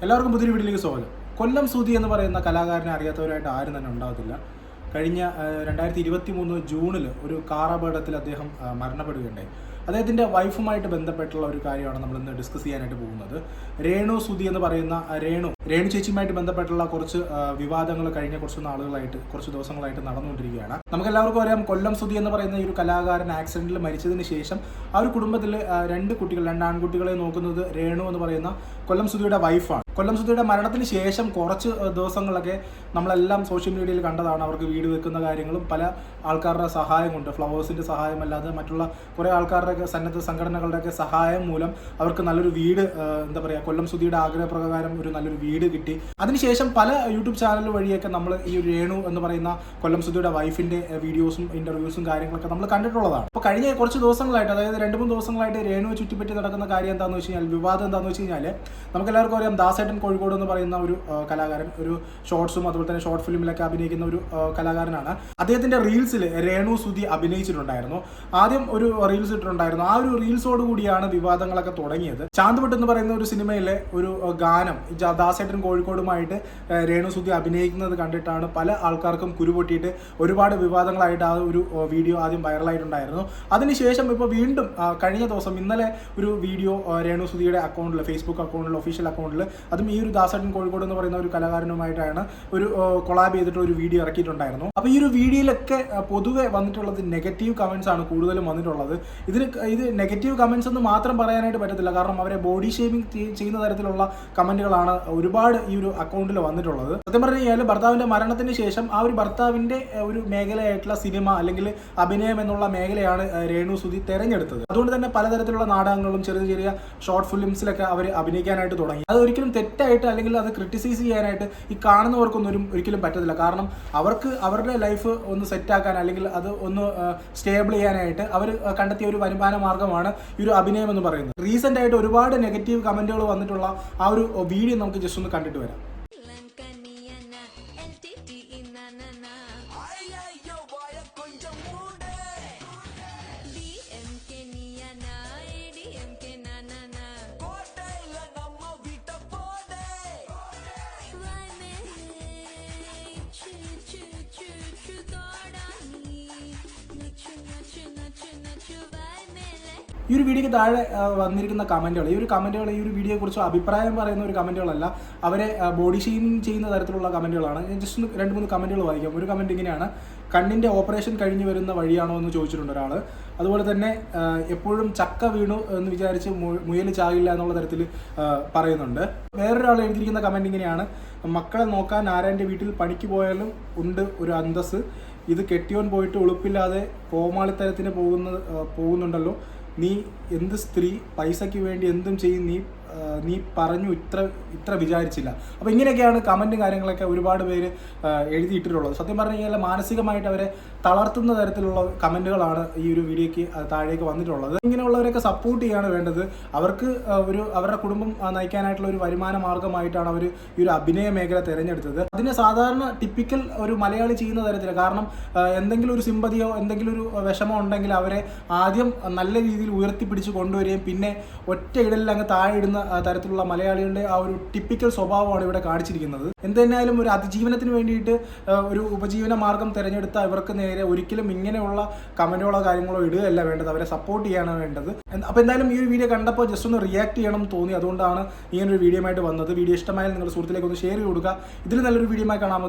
എല്ലാവർക്കും പുതിയൊരു വീഡിയോയിലേക്ക് സ്വാഗതം. കൊല്ലം സുധി എന്ന് പറയുന്ന കലാകാരനെ അറിയാത്തവരായിട്ട് ആരും തന്നെ ഉണ്ടാകത്തില്ല. കഴിഞ്ഞ 2023 ജൂണിൽ ഒരു കാർ അപകടത്തിൽ അദ്ദേഹം മരണപ്പെടുകയുണ്ടായി. അദ്ദേഹത്തിൻ്റെ വൈഫുമായിട്ട് ബന്ധപ്പെട്ടുള്ള ഒരു കാര്യമാണ് നമ്മൾ ഇന്ന് ഡിസ്കസ് ചെയ്യാനായിട്ട് പോകുന്നത്. രേണു സുധി എന്ന് പറയുന്ന രേണു ചേച്ചിയുമായിട്ട് ബന്ധപ്പെട്ടുള്ള കുറച്ച് വിവാദങ്ങൾ കഴിഞ്ഞ കുറച്ച് ദിവസങ്ങളായിട്ട് നടന്നുകൊണ്ടിരിക്കുകയാണ്. നമുക്ക് എല്ലാവർക്കും അറിയാം, കൊല്ലം സുധി എന്ന് പറയുന്ന ഈ ഒരു കലാകാരൻ ആക്സിഡന്റിൽ മരിച്ചതിന് ശേഷം ആ ഒരു കുടുംബത്തിൽ രണ്ട് ആൺകുട്ടികളെ നോക്കുന്നത് രേണു എന്ന് പറയുന്ന കൊല്ലം സുധിയുടെ വൈഫാണ്. കൊല്ലം സുധിയുടെ മരണത്തിന് ശേഷം കുറച്ച് ദിവസങ്ങളൊക്കെ നമ്മളെല്ലാം സോഷ്യൽ മീഡിയയിൽ കണ്ടതാണ്. അവർക്ക് വീട് വെക്കുന്ന കാര്യങ്ങളും പല ആൾക്കാരുടെ സഹായം കൊണ്ട്, ഫ്ലവേഴ്സിൻ്റെ സഹായമല്ലാതെ മറ്റുള്ള കുറേ ആൾക്കാരുടെ സന്നദ്ധ സംഘടനകളുടെയൊക്കെ സഹായം മൂലം അവർക്ക് നല്ലൊരു വീട്, കൊല്ലം സുധിയുടെ ആഗ്രഹപ്രകാരം ഒരു നല്ലൊരു വീട് കിട്ടി. അതിനുശേഷം പല യൂട്യൂബ് ചാനൽ വഴിയൊക്കെ നമ്മൾ ഈ ഒരു രേണു എന്ന് പറയുന്ന കൊല്ലം സുധിയുടെ വൈഫിൻ്റെ വീഡിയോസും ഇൻ്റർവ്യൂസും കാര്യങ്ങളൊക്കെ നമ്മൾ കണ്ടിട്ടുള്ളതാണ്. അപ്പോൾ കഴിഞ്ഞ കുറച്ച് ദിവസങ്ങളായിട്ട്, അതായത് 2-3 ദിവസങ്ങളായിട്ട് രേണുവെ ചുറ്റിപ്പറ്റി നടക്കുന്ന കാര്യം എന്താണെന്ന് വെച്ച് കഴിഞ്ഞാൽ, വിവാദം എന്താണെന്ന് വെച്ച് കഴിഞ്ഞാൽ, നമുക്കെല്ലാവർക്കും അറിയാം ദാസേട്ടൻ കോഴിക്കോട് എന്ന് പറയുന്ന ഒരു കലാകാരൻ, ഒരു ഷോർട്സും അതുപോലെ തന്നെ ഷോർട്ട് ഫിലിമിലൊക്കെ അഭിനയിക്കുന്ന ഒരു കലാകാരനാണ്. അദ്ദേഹത്തിൻ്റെ റീൽസിൽ രേണു സുധി അഭിനയിച്ചിട്ടുണ്ടായിരുന്നു. ആദ്യം ഒരു റീൽസ് ഇട്ടിട്ടുണ്ടായിരുന്നു. ആ ഒരു റീൽസോട് കൂടിയാണ് വിവാദങ്ങളൊക്കെ തുടങ്ങിയത്. ചാന്തുപെട്ട് എന്ന് പറയുന്ന ഒരു സിനിമയിലെ ഒരു ഗാനം ദാസേട്ടൻ കോഴിക്കോടുമായിട്ട് രേണു സുധി അഭിനയിക്കുന്നത് കണ്ടിട്ടാണ് പല ആൾക്കാർക്കും കുരുപൊട്ടിയിട്ട് ഒരുപാട് വിവാദങ്ങളായിട്ട് ആ ഒരു വീഡിയോ ആദ്യം വൈറലായിട്ടുണ്ടായിരുന്നു. അതിനുശേഷം ഇപ്പോൾ വീണ്ടും കഴിഞ്ഞ ദിവസം ഇന്നലെ ഒരു വീഡിയോ രേണു സുധിയുടെ അക്കൗണ്ടിൽ, ഫേസ്ബുക്ക് അക്കൗണ്ടിൽ, ഒഫീഷ്യൽ അക്കൗണ്ടിൽ, അതും ഈ ഒരു ദാസേട്ടൻ കോഴിക്കോട് എന്ന് പറയുന്ന ഒരു കലാകാരനുമായിട്ടാണ് ഒരു കൊളാബ് ചെയ്തിട്ട് ഒരു വീഡിയോ ഇറക്കിയിട്ടുണ്ടായിരുന്നു. അപ്പോൾ ഈ ഒരു വീഡിയോയിലൊക്കെ പൊതുവെ വന്നിട്ടുള്ളത് നെഗറ്റീവ് കമൻസ് ആണ് കൂടുതലും വന്നിട്ടുള്ളത്. ഇത് നെഗറ്റീവ് കമൻസ് എന്ന് മാത്രം പറയാനായിട്ട് പറ്റത്തില്ല. കാരണം അവരെ ബോഡി ഷേമിംഗ് ചെയ്യുന്ന തരത്തിലുള്ള കമൻറ്റുകളാണ് ഒരുപാട് ഈ ഒരു അക്കൗണ്ടിൽ വന്നിട്ടുള്ളത്. സത്യം പറഞ്ഞു കഴിഞ്ഞാൽ ഭർത്താവിൻ്റെ മരണത്തിന് ശേഷം ആ ഒരു ഭർത്താവിൻ്റെ ഒരു മേഖലയായിട്ടുള്ള സിനിമ അല്ലെങ്കിൽ അഭിനയം എന്നുള്ള മേഖലയാണ് രേണു സുധി തിരഞ്ഞെടുത്തത്. അതുകൊണ്ട് തന്നെ പലതരത്തിലുള്ള നാടകങ്ങളും ചെറിയ ഷോർട്ട് ഫിലിംസിലൊക്കെ അവർ അഭിനയിക്കാനായിട്ട് തുടങ്ങി. അത് ഒരിക്കലും തെറ്റായിട്ട് അല്ലെങ്കിൽ അത് ക്രിട്ടിസൈസ് ചെയ്യാനായിട്ട് ഈ കാണുന്നവർക്കൊന്നും ഒരിക്കലും പറ്റത്തില്ല. കാരണം അവർക്ക് അവരുടെ ലൈഫ് ഒന്ന് സെറ്റാക്കാൻ അല്ലെങ്കിൽ അത് ഒന്ന് സ്റ്റേബിൾ ചെയ്യാനായിട്ട് അവർ കണ്ടെത്തിയ ഒരു വരുമാന മാർഗ്ഗമാണ് ഈ ഒരു അഭിനയം എന്ന് പറയുന്നത്. റീസെൻ്റ് ആയിട്ട് ഒരുപാട് നെഗറ്റീവ് കമൻറ്റുകൾ വന്നിട്ടുള്ള ആ ഒരു വീഡിയോ നമുക്ക് ജസ്റ്റ് ഒന്ന് കണ്ടിട്ട് വരാം. ഈ ഒരു വീഡിയോയ്ക്ക് താഴെ വന്നിരിക്കുന്ന കമൻറ്റുകൾ, ഈ ഒരു വീഡിയോയെക്കുറിച്ച് അഭിപ്രായം പറയുന്ന ഒരു കമൻറ്റുകളല്ല, അവരെ ബോഡി ഷെയ്മിങ് ചെയ്യുന്ന തരത്തിലുള്ള കമൻറ്റുകളാണ്. ഞാൻ ജസ്റ്റ് 2-3 കമൻറ്റുകൾ വായിക്കാം. ഒരു കമൻറ്റ് ഇങ്ങനെയാണ്: കണ്ണിൻ്റെ ഓപ്പറേഷൻ കഴിഞ്ഞ് വരുന്ന വഴിയാണോ എന്ന് ചോദിച്ചിട്ടുണ്ട് ഒരാൾ. അതുപോലെ തന്നെ എപ്പോഴും ചക്ക വീണു എന്ന് വിചാരിച്ച് മുയൽ ചാകില്ല എന്നുള്ള തരത്തിൽ പറയുന്നുണ്ട്. വേറൊരാൾ എഴുതിയിരിക്കുന്ന കമൻറ്റ് ഇങ്ങനെയാണ്: മക്കളെ നോക്കാൻ ആരാൻ്റെ വീട്ടിൽ പണിക്ക് പോയാലും ഉണ്ട് ഒരു അന്തസ്, ഇത് കെട്ടിയോൻ പോയിട്ട് ഉളുപ്പില്ലാതെ കോമാളിത്തരത്തിന് പോകുന്നുണ്ടല്ലോ, നീ എന്ത് സ്ത്രീ, പൈസയ്ക്ക് വേണ്ടി എന്തും ചെയ്യും, നീ പറഞ്ഞു ഇത്ര വിചാരിച്ചില്ല. അപ്പോൾ ഇങ്ങനെയൊക്കെയാണ് കമൻറ്റും കാര്യങ്ങളൊക്കെ ഒരുപാട് പേര് എഴുതിയിട്ടിട്ടുള്ളത്. സത്യം പറഞ്ഞു കഴിഞ്ഞാൽ മാനസികമായിട്ട് അവരെ തളർത്തുന്ന തരത്തിലുള്ള കമൻറ്റുകളാണ് ഈ ഒരു വീഡിയോയ്ക്ക് താഴേക്ക് വന്നിട്ടുള്ളത്. ഇങ്ങനെയുള്ളവരൊക്കെ സപ്പോർട്ട് ചെയ്യാണ് വേണ്ടത്. അവർക്ക് അവരുടെ കുടുംബം നയിക്കാനായിട്ടുള്ള ഒരു വരുമാന മാർഗ്ഗമായിട്ടാണ് അവർ ഈ ഒരു അഭിനയ മേഖല തിരഞ്ഞെടുത്തത്. അതിന് സാധാരണ ടിപ്പിക്കൽ ഒരു മലയാളി ചെയ്യുന്ന തരത്തിൽ, കാരണം എന്തെങ്കിലും ഒരു സിമ്പതിയോ എന്തെങ്കിലും ഒരു വിഷമോ ഉണ്ടെങ്കിൽ അവരെ ആദ്യം നല്ല രീതിയിൽ ഉയർത്തിപ്പിടിച്ച് കൊണ്ടുവരികയും പിന്നെ ഒറ്റ ഇടലിൽ അങ്ങ് താഴെ ഇടുന്ന തരത്തിലുള്ള മലയാളികളുടെ ആ ഒരു ടിപ്പിക്കൽ സ്വഭാവമാണ് ഇവിടെ കാണിച്ചിരിക്കുന്നത്. എന്തെന്നായാലും ഒരു അതിജീവനത്തിന് വേണ്ടിയിട്ട് ഒരു ഉപജീവന മാർഗം തിരഞ്ഞെടുത്ത ഇവർക്ക് നേരെ ഒരിക്കലും ഇങ്ങനെയുള്ള കമൻറ്റുകളോ കാര്യങ്ങളോ ഇടുകയല്ല വേണ്ടത്, അവരെ സപ്പോർട്ട് ചെയ്യാണ് വേണ്ടത്. അപ്പോൾ എന്തായാലും ഈ ഒരു വീഡിയോ കണ്ടപ്പോൾ ജസ്റ്റ് ഒന്ന് റിയാക്ട് ചെയ്യണം എന്ന് തോന്നി, അതുകൊണ്ടാണ് ഇങ്ങനൊരു വീഡിയോ ആയിട്ട് വന്നത്. വീഡിയോ ഇഷ്ടമായാലും നിങ്ങളുടെ സുഹൃത്തിലേക്ക് ഒന്ന് ഷെയർ ചെയ്ത് കൊടുക്കുക. ഇതിൽ നല്ലൊരു വീഡിയോ ആയി കാണാൻ.